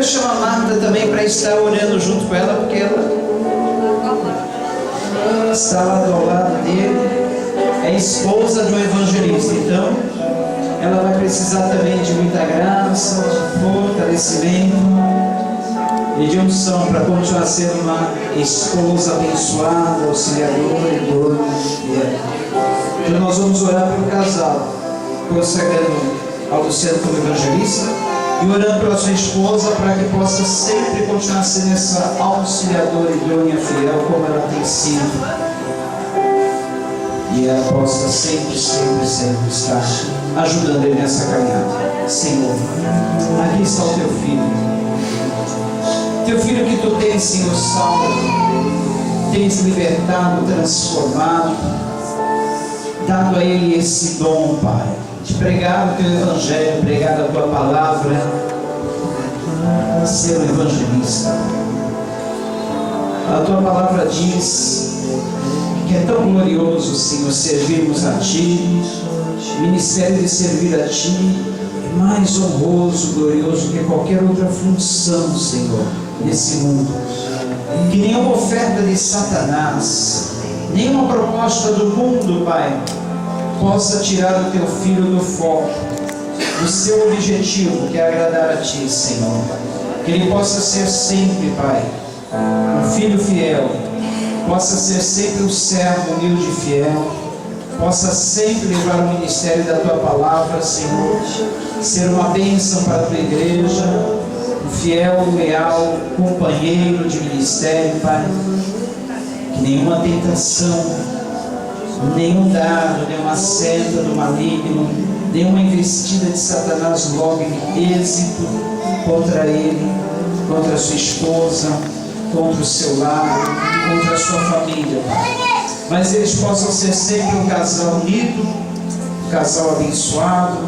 chamar Marta também para estar orando junto com ela, porque ela está lá ao lado dele, é esposa de um evangelista, então ela vai precisar também de muita graça, de fortalecimento e de unção para continuar sendo uma esposa abençoada, auxiliadora e dona. Então nós vamos orar pelo casal, consagrando ao Luciano como evangelista e orando pela sua esposa para que possa sempre continuar sendo essa auxiliadora e dona fiel como ela tem sido. E ela possa sempre estar ajudando ele nessa caminhada. Senhor, aqui está o teu filho que tu tens, Senhor, salvo, tens libertado, transformado, dado a ele esse dom, Pai, de pregar o teu evangelho, pregar a tua palavra, ser um evangelista. A tua palavra diz que é tão glorioso, Senhor, servirmos a Ti, ministério de servir a Ti, é mais honroso, glorioso que qualquer outra função, Senhor, nesse mundo. Que nenhuma oferta de Satanás, nenhuma proposta do mundo, Pai, possa tirar o Teu Filho do foco, do seu objetivo, que é agradar a Ti, Senhor. Que ele possa ser sempre, Pai, um filho fiel, possa ser sempre um servo humilde e fiel, possa sempre levar o ministério da Tua palavra, Senhor, ser uma bênção para a Tua igreja, um fiel, leal companheiro de ministério, Pai. Que nenhuma tentação, nenhum dardo, nenhuma seta do maligno, nenhuma investida de Satanás logre êxito contra ele, contra a sua esposa, contra o seu lar, contra a sua família, Pai. Mas eles possam ser sempre um casal unido, um casal abençoado,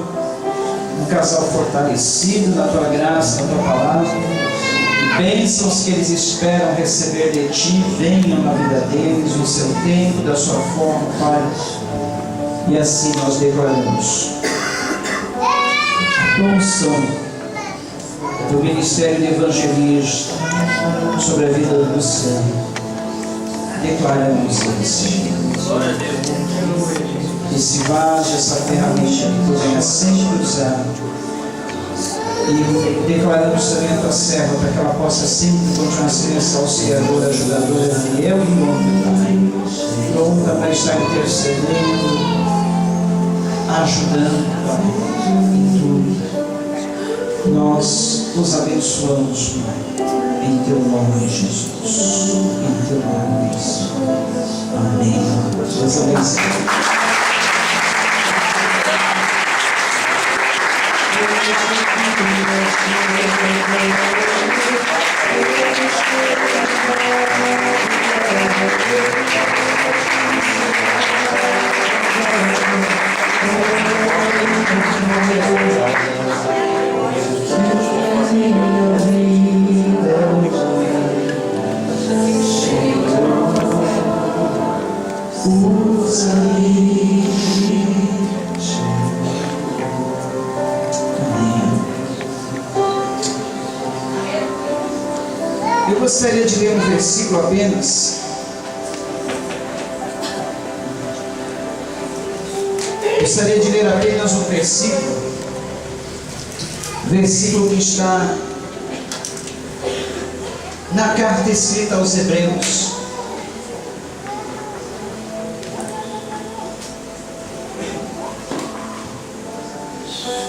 um casal fortalecido na Tua graça, na Tua palavra. Bênçãos que eles esperam receber de Ti venham na vida deles, no seu tempo, da sua forma, Pai. E assim nós declaramos a unção do ministério de evangelismo sobre a vida do Luciano. Declaramos isso. Que se vaja essa ferramenta que tu venha sempre usar. E declaramos também a Tua serva para que ela possa sempre continuar sendo essa auxiliadora, ajudadora, fiel e pronta, pronta para estar intercedendo, ajudando, Pai, em tudo. Nós os abençoamos, Pai, em Teu nome, Jesus. Em Teu nome, Jesus. Amém. Deus abençoe. Eu gostaria de ler um versículo apenas. Gostaria de ler apenas um versículo que está na carta escrita aos Hebreus.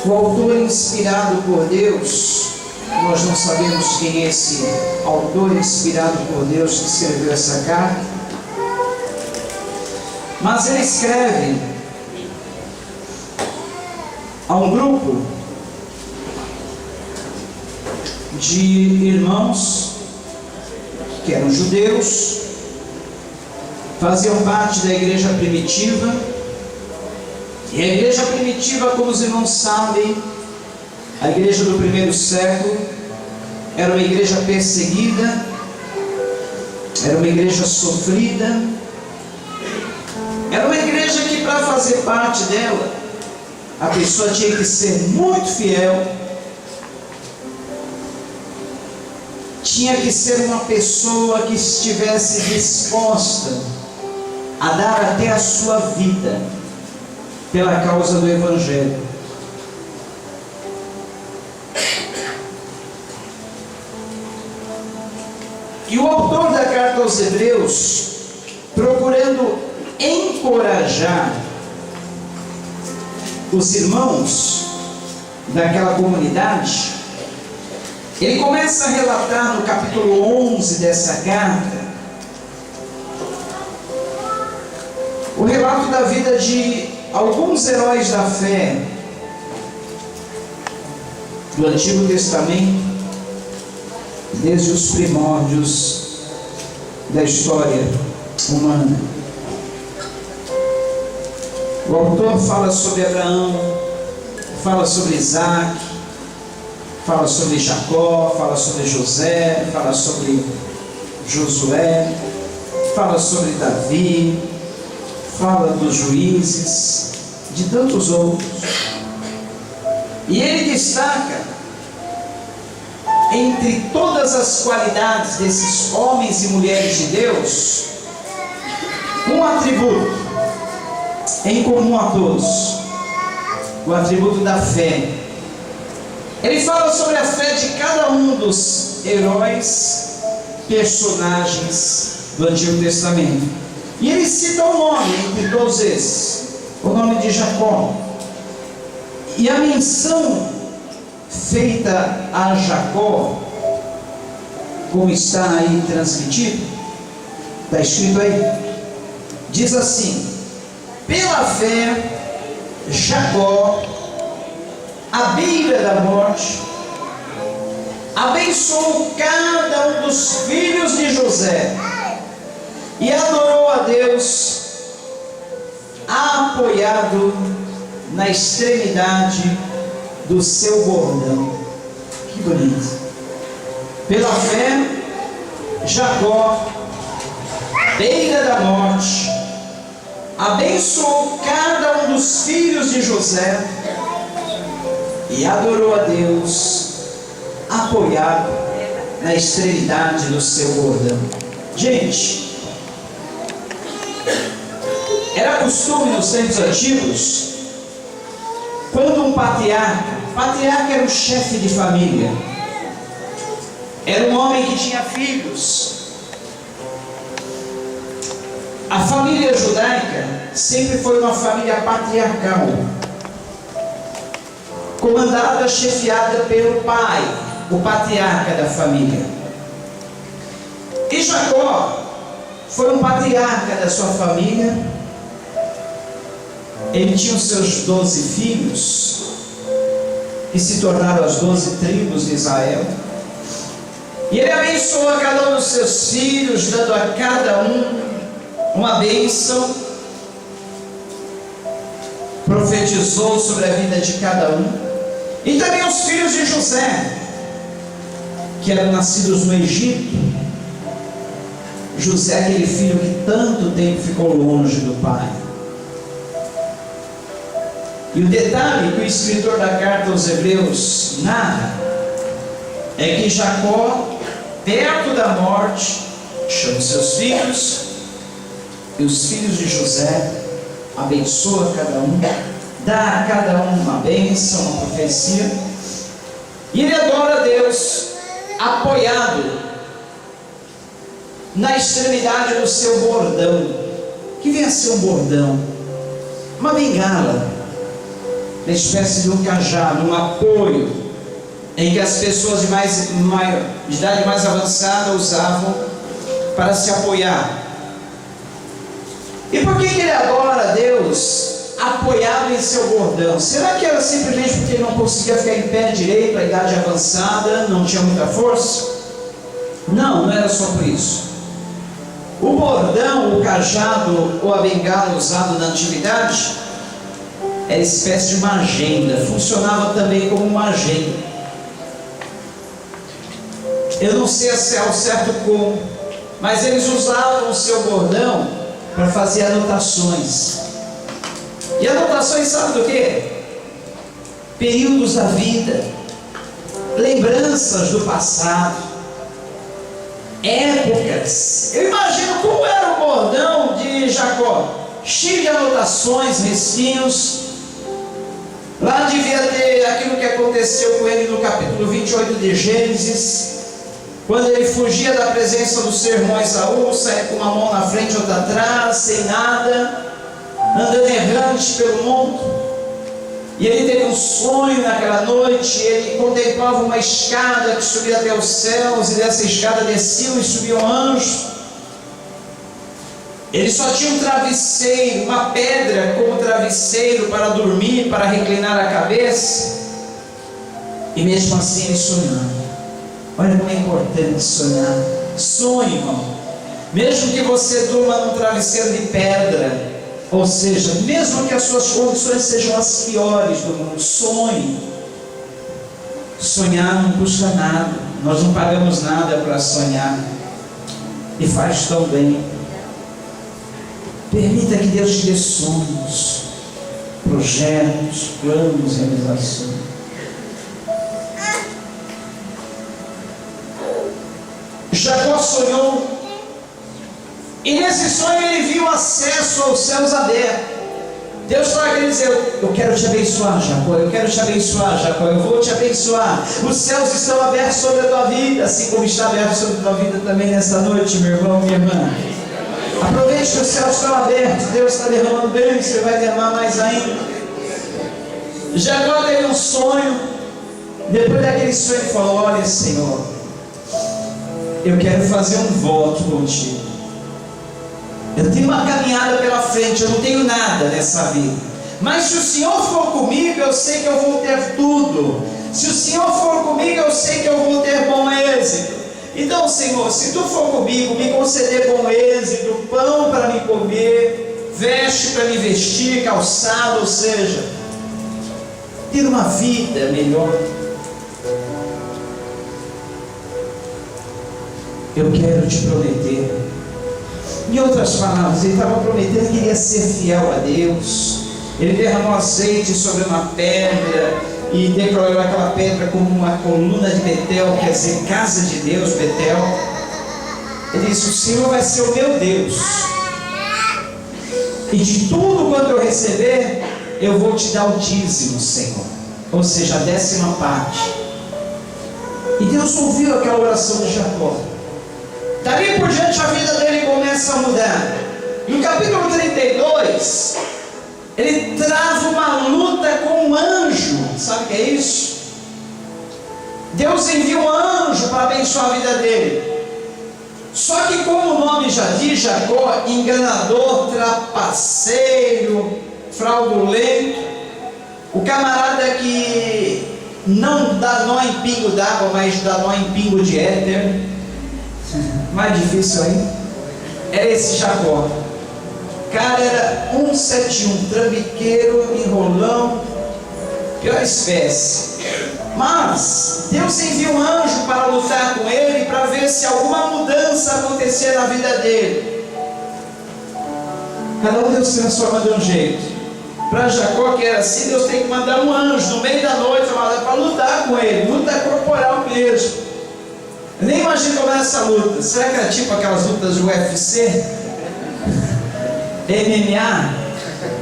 O autor inspirado por Deus, nós não sabemos quem é esse autor inspirado por Deus que escreveu essa carta, mas ele escreve a um grupo de irmãos que eram judeus, faziam parte da igreja primitiva. E a igreja primitiva, como os irmãos sabem, a igreja do primeiro século era uma igreja perseguida, era uma igreja sofrida, era uma igreja que, para fazer parte dela, a pessoa tinha que ser muito fiel, tinha que ser uma pessoa que estivesse disposta a dar até a sua vida pela causa do Evangelho. E o autor da carta aos Hebreus, procurando encorajar os irmãos daquela comunidade, ele começa a relatar no capítulo 11 dessa carta o relato da vida de alguns heróis da fé do Antigo Testamento, desde os primórdios da história humana. O autor fala sobre Abraão, fala sobre Isaac, fala sobre Jacó, fala sobre José, fala sobre Josué, fala sobre Davi, fala dos juízes, de tantos outros. E ele destaca, entre todas as qualidades desses homens e mulheres de Deus, um atributo em comum a todos: o atributo da fé. Ele fala sobre a fé de cada um dos heróis, personagens do Antigo Testamento. E ele cita um nome entre todos esses, o nome de Jacó. E a menção feita a Jacó, como está aí transmitido, está escrito aí, diz assim: pela fé, Jacó, à beira da morte, abençoou cada um dos filhos de José e adorou a Deus, apoiado na extremidade do seu bordão. Que bonito! Pela fé, Jacó, beira da morte, abençoou cada um dos filhos de José e adorou a Deus, apoiado na extremidade do seu bordão. Gente, era costume nos tempos antigos, quando um patriarca era o chefe de família, era um homem que tinha filhos. A família judaica sempre foi uma família patriarcal, comandada, chefiada pelo pai, o patriarca da família. E Jacó foi um patriarca da sua família. Ele tinha os seus 12 filhos, que se tornaram as 12 tribos de Israel. E ele abençoou a cada um dos seus filhos, dando a cada um uma bênção. Profetizou sobre a vida de cada um. E também os filhos de José, que eram nascidos no Egito. José, aquele filho que tanto tempo ficou longe do pai. E o detalhe que o escritor da carta aos Hebreus narra é que Jacó, perto da morte, chama os seus filhos, e os filhos de José, abençoa cada um, dá a cada um uma bênção, uma profecia, e ele adora a Deus, apoiado na extremidade do seu bordão. Que vem a ser um bordão? Uma bengala, uma espécie de um cajado, um apoio, em que as pessoas de idade mais avançada usavam para se apoiar. E por que ele adora a Deus apoiado em seu bordão? Será que era simplesmente porque ele não conseguia ficar em pé direito, a idade avançada, não tinha muita força? Não, não era só por isso. O bordão, o cajado ou a bengala usado na antiguidade era espécie de uma agenda, funcionava também como uma agenda. Eu não sei se é ao certo como, mas eles usavam o seu bordão para fazer anotações. E anotações, sabe do que? Períodos da vida, lembranças do passado, épocas. Eu imagino como era o bordão de Jacó, cheio de anotações, risquinhos. Lá devia ter aquilo que aconteceu com ele no capítulo 28 de Gênesis, quando ele fugia da presença do seu irmão Esaú, saía com uma mão na frente e outra atrás, sem nada, andando errante pelo mundo. E ele teve um sonho naquela noite. Ele contemplava uma escada que subia até os céus, e dessa escada desciam e subiam anjos. Ele só tinha um travesseiro, uma pedra como travesseiro para dormir, para reclinar a cabeça. E mesmo assim ele sonhava. Olha como é importante sonhar. Sonhe, irmão. Mesmo que você durma num travesseiro de pedra, ou seja, mesmo que as suas condições sejam as piores do mundo, sonhe. Sonhar não custa nada. Nós não pagamos nada para sonhar. E faz tão bem. Permita que Deus te dê sonhos, projetos, planos, realizações. Jacó sonhou, e nesse sonho ele viu acesso aos céus abertos. Deus estava querendo dizer: eu quero te abençoar, Jacó, eu quero te abençoar, Jacó, eu vou te abençoar. Os céus estão abertos sobre a tua vida, assim como está aberto sobre a tua vida também nesta noite, meu irmão, minha irmã. Aproveite que os céus estão abertos, Deus está derramando bem, você vai derramar mais ainda. Jacó teve um sonho. Depois daquele sonho ele falou: olha, Senhor, eu quero fazer um voto contigo. Eu tenho uma caminhada pela frente, eu não tenho nada nessa vida, mas se o Senhor for comigo, eu sei que eu vou ter tudo. Se o Senhor for comigo, eu sei que eu vou ter bom êxito. Então, Senhor, se tu for comigo, me conceder bom êxito, pão para me comer, veste para me vestir, calçado, ou seja, ter uma vida melhor. Eu quero te prometer. Em outras palavras, ele estava prometendo que iria ser fiel a Deus. Ele derramou azeite sobre uma pedra e declarou aquela pedra como uma coluna de Betel, quer dizer, casa de Deus, Betel. Ele disse: o Senhor vai ser o meu Deus, e de tudo quanto eu receber, eu vou te dar o dízimo, Senhor, ou seja, a 10ª parte. E Deus ouviu aquela oração de Jacó. Dali por diante a vida dele começa a mudar. No capítulo 32, ele trava uma luta com um anjo. Sabe o que é isso? Deus envia um anjo para abençoar a vida dele. Só que, como o nome já diz, Jacó, enganador, trapaceiro, fraudulento, o camarada que não dá nó em pingo d'água, mas dá nó em pingo de éter, mais difícil ainda, era esse Jacó. O cara era 171, trambiqueiro, enrolão, pior espécie. Mas Deus envia um anjo para lutar com ele, para ver se alguma mudança acontecia na vida dele. Cada um Deus se transforma de um jeito. Para Jacó, que era assim, Deus tem que mandar um anjo no meio da noite para lutar com ele, luta corporal mesmo. Eu nem imagino como é essa luta. Será que era tipo aquelas lutas do UFC? MMA?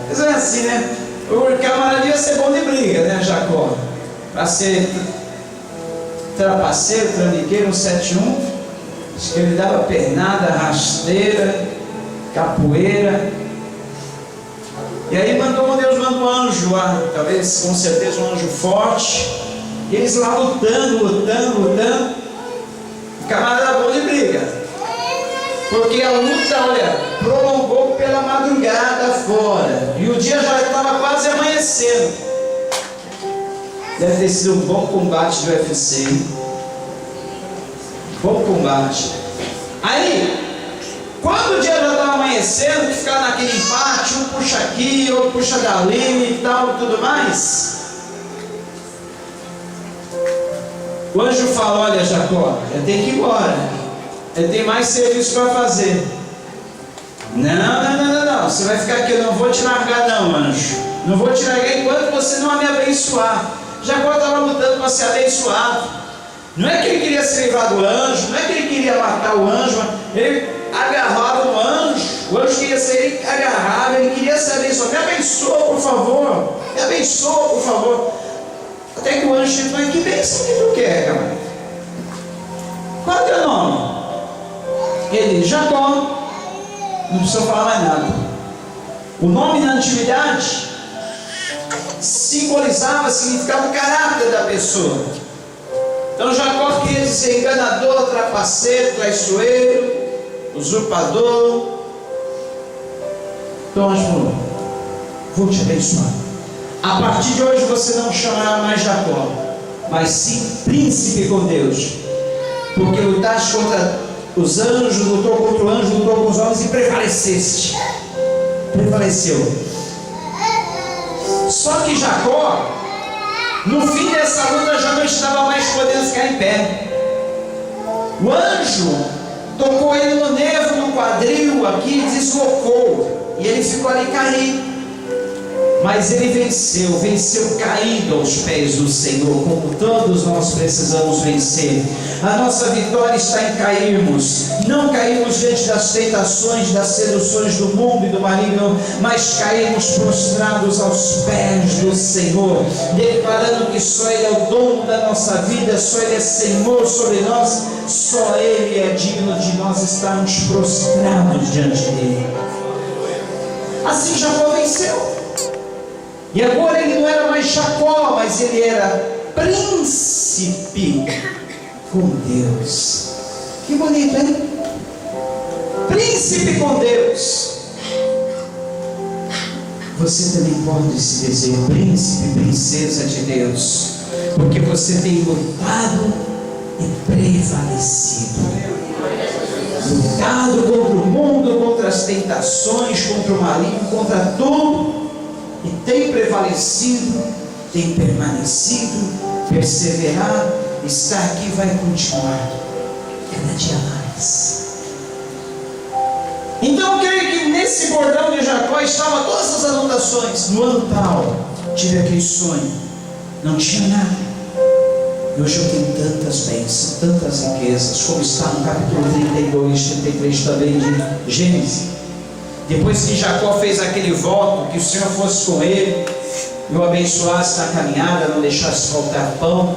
Mas não é assim, né? O camarada ia ser bom de briga, né, Jacó? Para ser trapaceiro, trambiqueiro, 171. Acho que ele dava pernada, rasteira, capoeira. E aí Deus manda um anjo lá, talvez, com certeza um anjo forte. E eles lá lutando. O camarada era bom de briga, porque a luta, olha, prolongou pela madrugada fora, e o dia já estava quase amanhecendo. Deve ter sido um bom combate do UFC, hein? Bom combate. Aí, quando o dia já estava amanhecendo, que ficava naquele empate, um puxa aqui, outro puxa dali e tal, tudo mais, o anjo fala: olha, Jacó, eu tenho que ir embora, eu tenho mais serviço para fazer. Não, você vai ficar aqui, eu não vou te largar não, anjo, não vou te largar enquanto você não me abençoar. Jacó estava lutando para ser abençoado. Não é que ele queria se livrar do anjo, não é que ele queria queria matar o anjo, ele agarrava o anjo queria ser, ele agarrava, ele queria se abençoar, me abençoa por favor, me abençoa por favor, até que o anjo disse, mas que bênção que tu quer, camarada? Qual é o teu nome? Ele, Jacó. Não precisa falar mais nada. O nome na antiguidade significava o caráter da pessoa. Então Jacó queria dizer enganador, trapaceiro, traiçoeiro, usurpador. Então anjo falou, vou te abençoar. A partir de hoje você não chamará mais Jacó, mas sim príncipe com Deus, porque lutaste contra os anjos, lutou contra o anjo, lutou com os homens e prevaleceste. Prevaleceu. Só que Jacó, no fim dessa luta, já não estava mais podendo ficar em pé. O anjo tocou ele no nervo, no quadril, aqui, deslocou, e ele ficou ali caído. Mas ele venceu caído aos pés do Senhor, como todos nós precisamos vencer. A nossa vitória está em cairmos, não cairmos diante das tentações, das seduções do mundo e do maligno, mas cairmos prostrados aos pés do Senhor, declarando que só Ele é o dono da nossa vida, só Ele é Senhor sobre nós, só Ele é digno de nós estarmos prostrados diante dEle. Assim Jacó venceu. E agora ele não era mais Jacó, mas ele era príncipe com Deus. Que bonito, hein? Príncipe com Deus. Você também pode se dizer príncipe, princesa de Deus, porque você tem lutado e prevalecido. Lutado contra o mundo, contra as tentações, contra o maligno, contra tudo. E tem prevalecido, tem permanecido, perseverado, está aqui e vai continuar cada dia mais. Então eu creio que nesse bordão de Jacó estavam todas as anotações. No ano tal, tive aquele sonho, não tinha nada, e hoje eu tenho tantas bênçãos, tantas riquezas, como está no capítulo 32, 33 também de Gênesis. Depois que Jacó fez aquele voto, que o Senhor fosse com ele, e o abençoasse na caminhada, não deixasse faltar pão,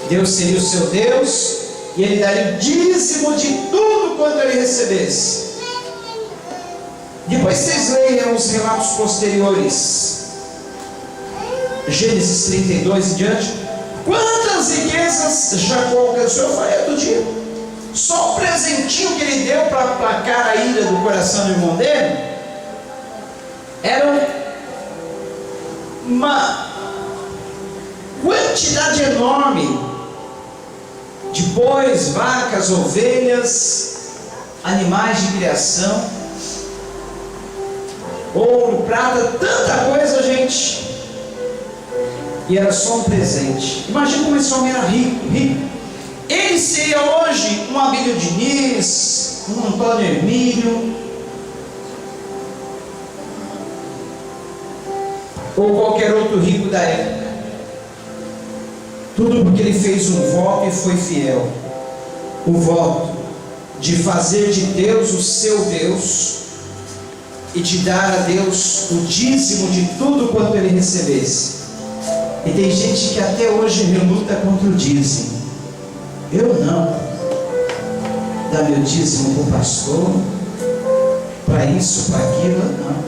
Deus seria o seu Deus, e ele daria o dízimo de tudo quanto ele recebesse. Depois vocês leiam os relatos posteriores, Gênesis 32 e diante, quantas riquezas Jacó alcançou. Eu falei outro dia, só o presentinho que ele deu para aplacar a ira do coração do irmão dele era uma quantidade enorme de bois, vacas, ovelhas, animais de criação, ouro, prata, tanta coisa, gente. E era só um presente. Imagina como esse homem era rico, rico. Ele seria hoje um Abílio Diniz, um Antônio Hermílio, ou qualquer outro rico da época. Tudo porque ele fez um voto e foi fiel. O voto de fazer de Deus o seu Deus e de dar a Deus o dízimo de tudo quanto ele recebesse. E tem gente que até hoje reluta contra o dízimo. Eu não. Dá meu dízimo para o pastor, para isso, para aquilo, não.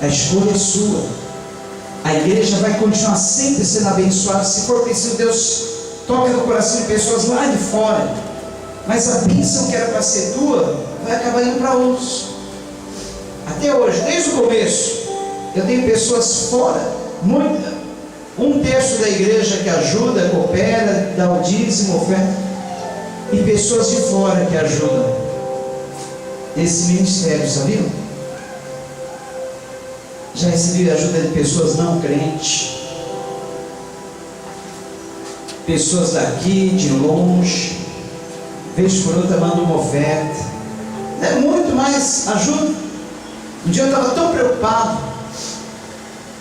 A escolha é sua. A igreja vai continuar sempre sendo abençoada. Se for preciso, Deus toca no coração de pessoas lá de fora. Mas a bênção que era para ser tua, vai acabar indo para outros. Até hoje, desde o começo, eu tenho pessoas fora, muitas. 1/3 da igreja que ajuda, coopera, dá o dízimo, oferta, e pessoas de fora que ajudam esse ministério, sabiam? Já recebi ajuda de pessoas não crentes, pessoas daqui, de longe, vez por outra manda uma oferta, é muito mais ajuda. Um dia eu estava tão preocupado.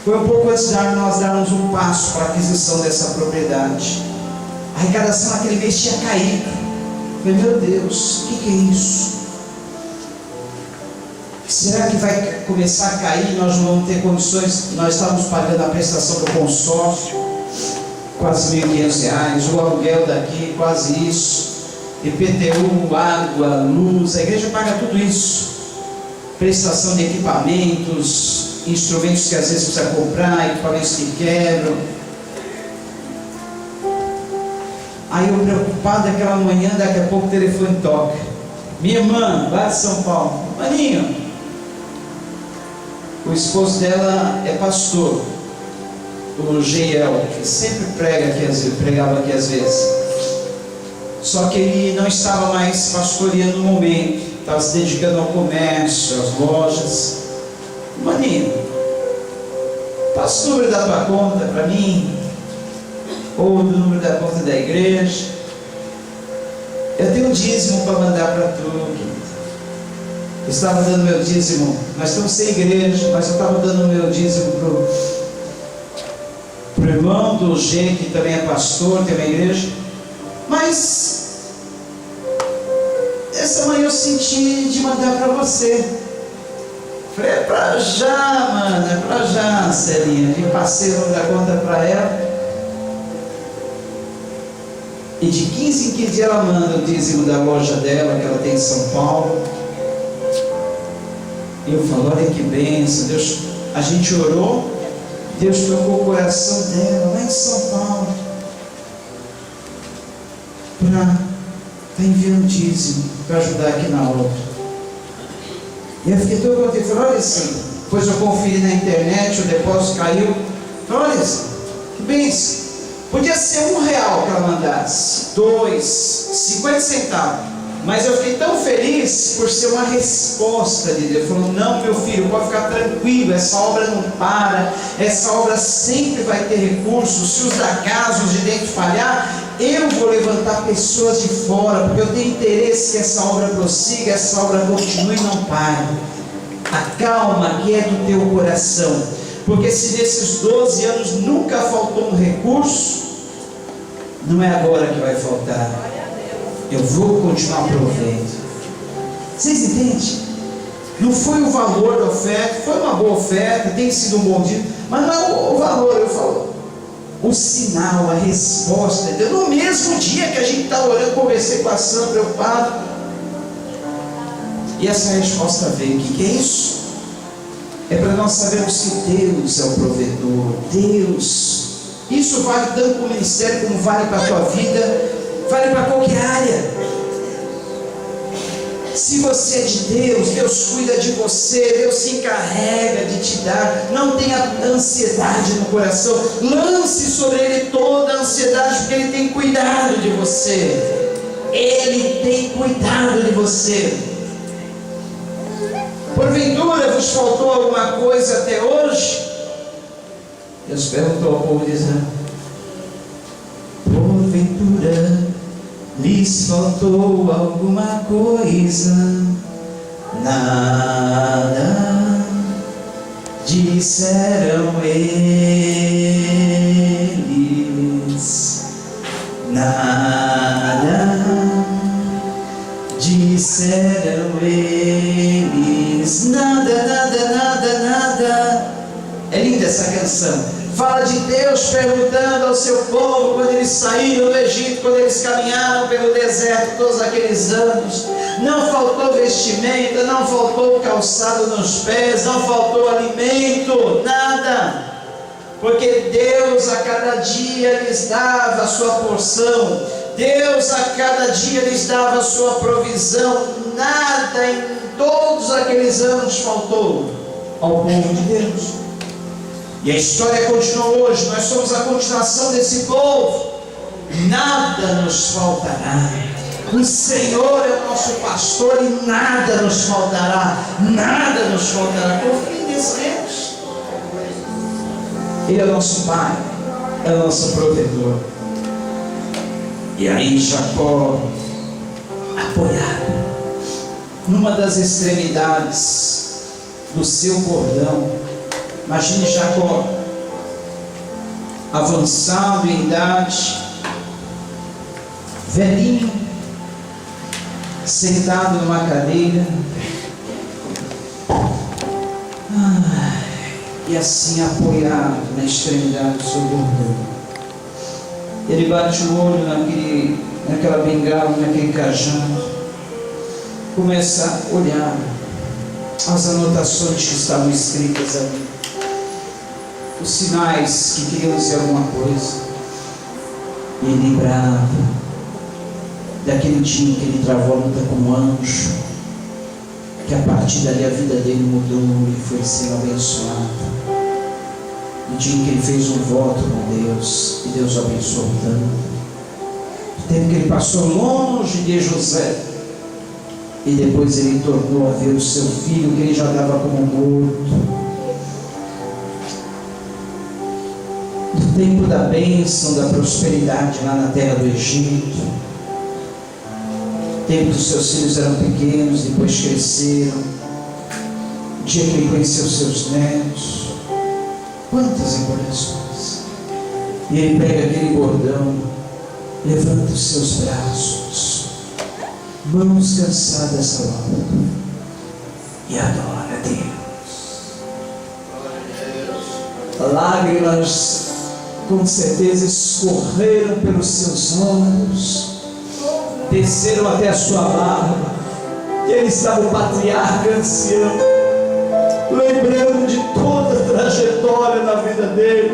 Foi um pouco antes de nós darmos um passo para a aquisição dessa propriedade. A arrecadação naquele mês tinha caído. Eu falei, meu Deus, o que é isso? Será que vai começar a cair? Nós não vamos ter condições. Nós estávamos pagando a prestação do consórcio, quase R$1.500, o aluguel daqui, quase isso, IPTU, água, luz, a igreja paga tudo isso, prestação de equipamentos, instrumentos que às vezes precisa comprar, equipamentos que quebram. Aí eu preocupado aquela manhã, daqui a pouco o telefone toca. Minha irmã, lá de São Paulo, maninho, o esposo dela é pastor, o Geiel, que sempre pregava aqui às vezes. Só que ele não estava mais pastoreando no momento, estava se dedicando ao comércio, às lojas. Maninho, passa o número da tua conta para mim, ou do número da conta da igreja. Eu tenho um dízimo para mandar para tu. Eu estava dando meu dízimo, nós estamos sem igreja, mas eu estava dando meu dízimo para o irmão do G, que também é pastor, tem uma igreja. Mas essa manhã eu senti de mandar para você. Falei, é para já, mano, é para já, Celinha. E passei o nome da conta para ela. E de 15 em 15 dias ela manda o dízimo da loja dela, que ela tem em São Paulo. E eu falo, olha que bênção, Deus, a gente orou, Deus tocou o coração dela lá em São Paulo para estar enviando dízimo para ajudar aqui na obra. E eu fiquei todo contente, falei, olha assim, depois eu conferi na internet, o depósito caiu, falei, olha assim, que bênção. Podia ser R$1 que ela mandasse, 2, 50 centavos. Mas eu fiquei tão feliz por ser uma resposta de Deus. Ele falou, não, meu filho, pode ficar tranquilo, essa obra não para, essa obra sempre vai ter recursos. Se os da casa, os de dentro falhar, eu vou levantar pessoas de fora, porque eu tenho interesse que essa obra prossiga, essa obra continue e não pare. A calma que é do teu coração, porque se nesses 12 anos nunca faltou um recurso, não é agora que vai faltar. Eu vou continuar provendo. Vocês entendem? Não foi o valor da oferta, foi uma boa oferta, tem sido um bom dia, mas não é o valor, eu falo. O sinal, a resposta. No mesmo dia que a gente está orando, conversei com a Sandra, preocupado. E essa resposta veio. O que é isso? É para nós sabermos que Deus é o provedor. Deus. Isso vale tanto para o ministério como vale para a tua vida. Vale para qualquer área. Se você é de Deus, Deus cuida de você, Deus se encarrega de te dar. Não tenha ansiedade no coração, lance sobre Ele toda a ansiedade, porque Ele tem cuidado de você. Ele tem cuidado de você. Porventura vos faltou alguma coisa até hoje? Deus perguntou ao povo de Israel. Porventura lhes faltou alguma coisa? Nada, disseram eles. Nada, disseram eles. Nada, nada, nada, nada. É linda essa canção. Fala de Deus perguntando ao seu povo quando eles saíram do Egito, quando eles caminharam pelo deserto todos aqueles anos. Não faltou vestimenta, não faltou calçado nos pés, não faltou alimento, nada. Porque Deus a cada dia lhes dava a sua porção. Deus a cada dia lhes dava a sua provisão. Nada em todos aqueles anos faltou ao povo de Deus. E a história continua hoje, nós somos a continuação desse povo. Nada nos faltará. O Senhor é o nosso pastor e nada nos faltará. Nada nos faltará. Confie nesse Deus. Ele é o nosso Pai, é o nosso provedor. E aí Jacó, apoiado numa das extremidades do seu cordão. Imagine Jacó, avançado em idade, velhinho, sentado numa cadeira, e assim apoiado na extremidade do seu bordão. Ele bate o olho naquela bengala, naquele cajado, começa a olhar as anotações que estavam escritas ali, os sinais que queriam dizer alguma coisa. E ele lembrava daquele dia que ele travou a luta com o anjo, que a partir dali a vida dele mudou e foi sendo abençoado. O dia em que ele fez um voto com Deus, e Deus o abençoou tanto. O tempo que ele passou longe de José, e depois ele tornou a ver o seu filho, que ele já dava como morto. Do tempo da bênção, da prosperidade lá na terra do Egito. O tempo que os seus filhos eram pequenos, depois cresceram. O dia que ele conheceu seus netos. Quantas recordações! E ele pega aquele bordão, levanta os seus braços, mãos cansadas ao alto, e adora a Deus. Lágrimas com certeza escorreram pelos seus olhos, desceram até a sua barba, e ele estava o patriarca ancião, lembrando de toda a trajetória na vida dele,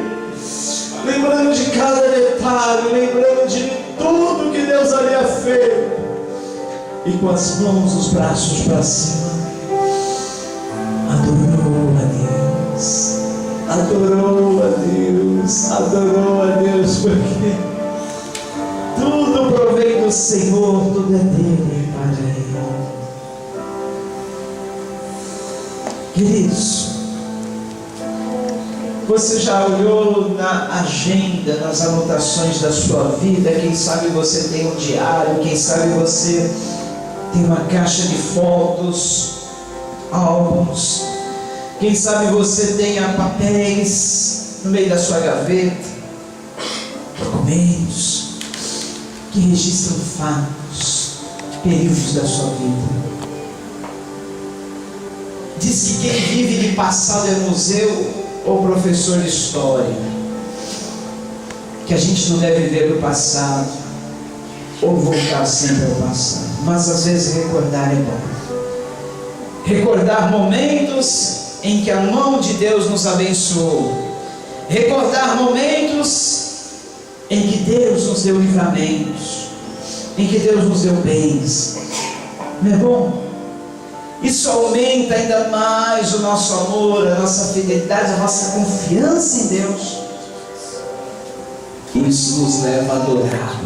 lembrando de cada detalhe, lembrando de tudo que Deus havia feito, e com as mãos, os braços para cima, adorou a Deus, adorou a Deus, adorou a Deus, porque tudo provém do Senhor, tudo é dele, para ele. Queridos, você já olhou na agenda, nas anotações da sua vida? Quem sabe você tem um diário, quem sabe você tem uma caixa de fotos, álbuns, quem sabe você tenha papéis no meio da sua gaveta, documentos que registram fatos, períodos da sua vida. Diz que quem vive de passado é museu ou professor de história, que a gente não deve viver do passado ou voltar sempre ao passado, mas às vezes recordar é bom. Recordar momentos em que a mão de Deus nos abençoou, recordar momentos em que Deus nos deu livramentos, em que Deus nos deu bens, não é bom? Isso aumenta ainda mais o nosso amor, a nossa fidelidade, a nossa confiança em Deus. Isso nos leva a adorar,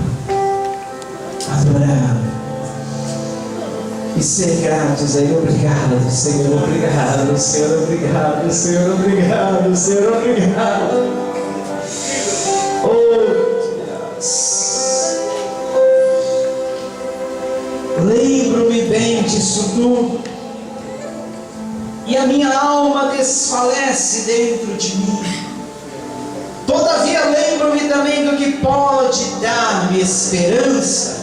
e ser gratos a Ele. Obrigado, Senhor, obrigado, Senhor, obrigado, Senhor, obrigado, Senhor, obrigado. Oh, Deus, lembro-me bem disso tudo, e a minha alma desfalece dentro de mim. Todavia lembro-me também do que pode dar-me esperança.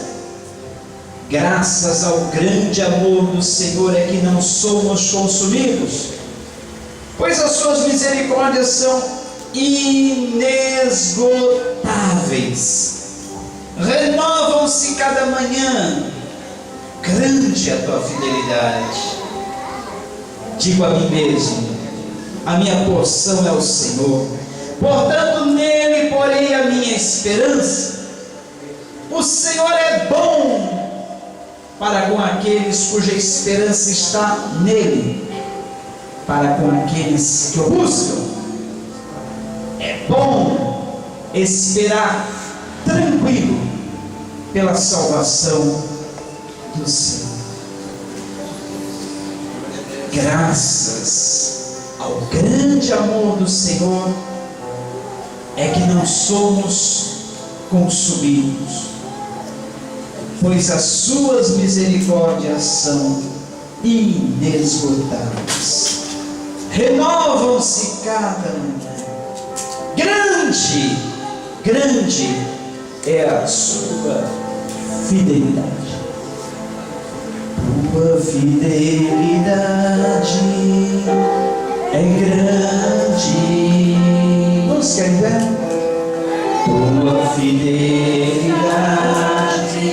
Graças ao grande amor do Senhor é que não somos consumidos, pois as suas misericórdias são inesgotáveis, renovam-se cada manhã. Grande é a tua fidelidade. Digo a mim mesmo: a minha porção é o Senhor, portanto nele porei a minha esperança. O Senhor é bom para com aqueles cuja esperança está nele, para com aqueles que o buscam. É bom esperar tranquilo pela salvação do Senhor. Graças ao grande amor do Senhor é que não somos consumidos, pois as suas misericórdias são inesgotáveis, renovam-se cada manhã. Grande é a sua fidelidade. Tua fidelidade é grande. Vamos cantar? Tua fidelidade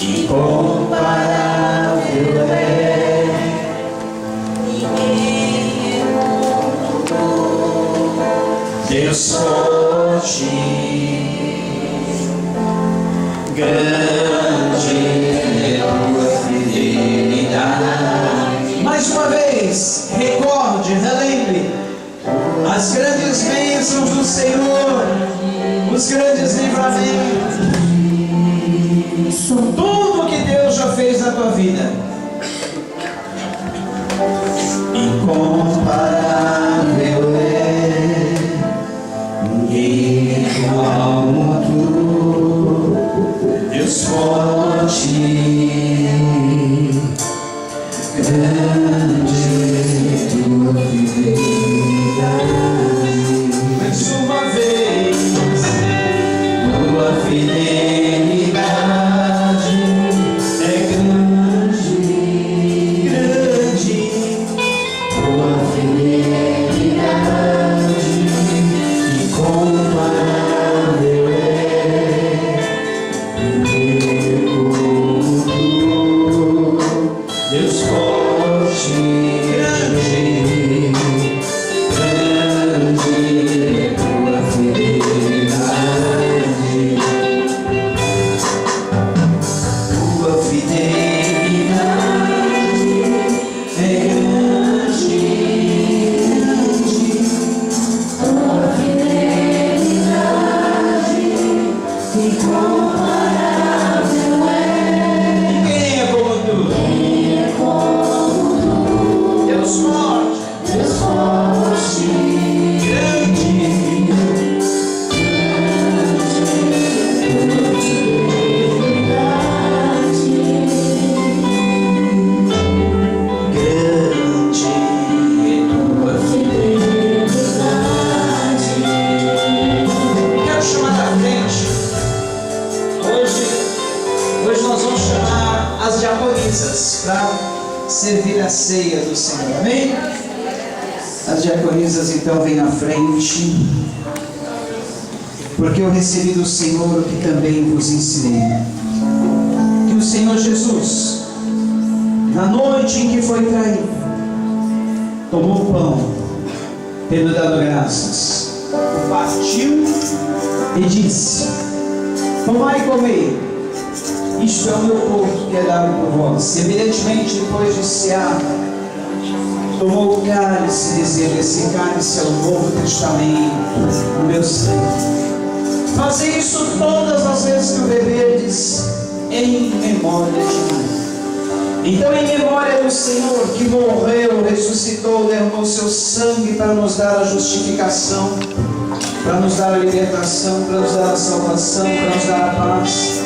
incomparável é. Deus forte, grande é tua fidelidade. Mais uma vez, recorde, relembre as grandes bênçãos do Senhor, os grandes livramentos, tudo que Deus já fez na tua vida. Incomparável é, ninguém como tu, Deus forte, grande tua fidelidade. Mais uma vez, tua fidelidade é grande, grande. Tua fidelidade incomparável é. Deus forte, grande, grande tua fidelidade. Tua fidelidade é grande, grande. Tua fidelidade incomparável é. Ninguém é como tu. Deus forte, grande, tua fidelidade. Quero chamar da frente. Hoje nós vamos chamar as diaconisas para servir a ceia do Senhor, amém? As diaconisas então vêm à frente, porque eu recebi do Senhor o que também vos ensinei, que o Senhor Jesus, na noite em que foi traído, tomou o pão, tendo dado graças, o partiu e disse: tomai e comei, isto é o meu corpo que é dado por vós. Semelhantemente, depois de cear, tomou o cálice, dizendo: esse cálice é o novo testamento, o meu sangue. Fazei isso todas as vezes que o beberdes, em memória de mim. Então, em memória do Senhor, que morreu, ressuscitou, derramou seu sangue para nos dar a justificação, para nos dar a libertação, para nos dar a salvação, para nos dar a paz.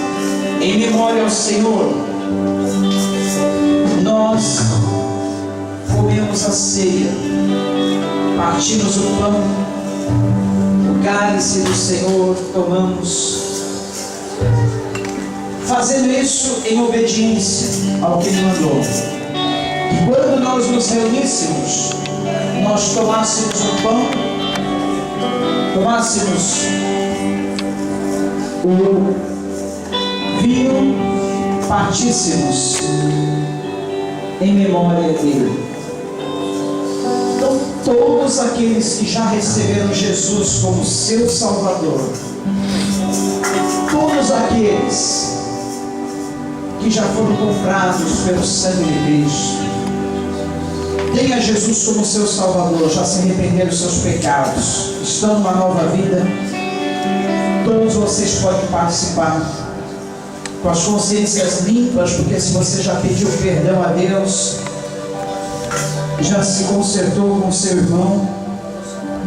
Em memória ao Senhor, nós comemos a ceia, partimos o pão, o cálice do Senhor, tomamos, fazendo isso em obediência ao que Ele mandou. Quando nós nos reuníssemos, nós tomássemos o pão, tomássemos o vinho, partíssemos em memória dele. Então, todos aqueles que já receberam Jesus como seu Salvador, todos aqueles que já foram comprados pelo sangue de Cristo, tenha Jesus como seu Salvador, já se arrependeram dos seus pecados, estão numa nova vida, todos vocês podem participar com as consciências limpas, porque se você já pediu perdão a Deus, já se consertou com seu irmão,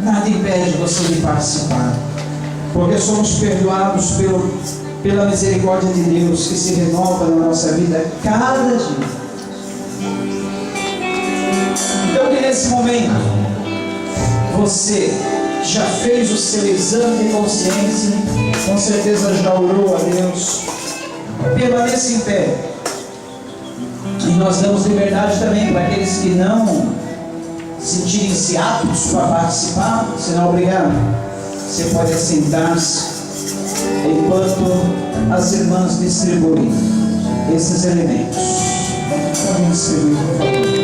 nada impede você de participar, porque somos perdoados pela misericórdia de Deus, que se renova na nossa vida cada dia. Então, que nesse momento você já fez o seu exame de consciência, com certeza já orou a Deus, Permaneça em pé. E nós damos liberdade também para aqueles que não sentirem-se aptos para participar, se não obrigado. Você pode assentar-se enquanto as irmãs distribuem esses elementos. Podem distribuir, por favor.